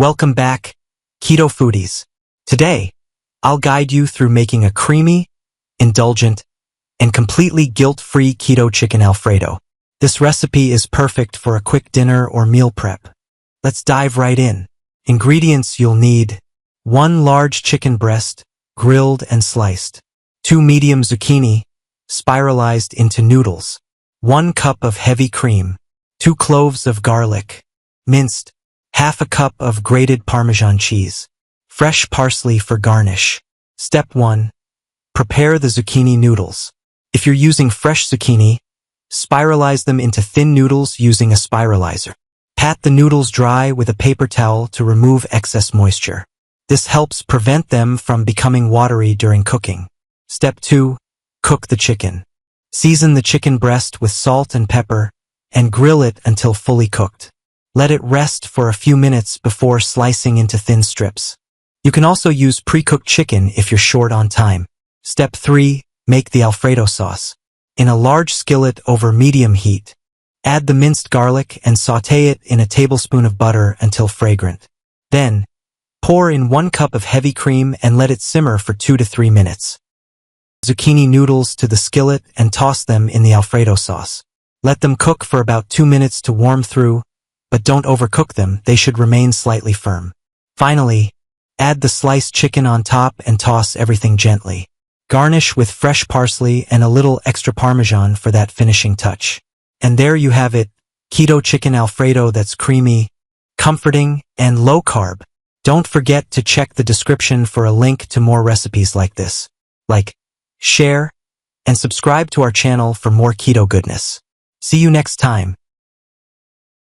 Welcome back, Keto Foodies. Today, I'll guide you through making a creamy, indulgent, and completely guilt-free Keto Chicken Alfredo. This recipe is perfect for a quick dinner or meal prep. Let's dive right in. Ingredients you'll need: 1 large chicken breast, grilled and sliced, 2 medium zucchini, spiralized into noodles, 1 cup of heavy cream, 2 cloves of garlic, minced, ½ cup of grated Parmesan cheese, fresh parsley for garnish. Step 1. Prepare the zucchini noodles. If you're using fresh zucchini, spiralize them into thin noodles using a spiralizer. Pat the noodles dry with a paper towel to remove excess moisture. This helps prevent them from becoming watery during cooking. Step 2. Cook the chicken. Season the chicken breast with salt and pepper and grill it until fully cooked. Let it rest for a few minutes before slicing into thin strips. You can also use pre-cooked chicken if you're short on time. Step 3. Make the Alfredo sauce. In a large skillet over medium heat, add the minced garlic and sauté it in a tablespoon of butter until fragrant. Then, pour in 1 cup of heavy cream and let it simmer for 2 to 3 minutes. Zucchini noodles to the skillet and toss them in the Alfredo sauce. Let them cook for about 2 minutes to warm through, but don't overcook them, they should remain slightly firm. Finally, add the sliced chicken on top and toss everything gently. Garnish with fresh parsley and a little extra Parmesan for that finishing touch. And there you have it, Keto Chicken Alfredo that's creamy, comforting, and low-carb. Don't forget to check the description for a link to more recipes like this. Like, share, and subscribe to our channel for more keto goodness. See you next time.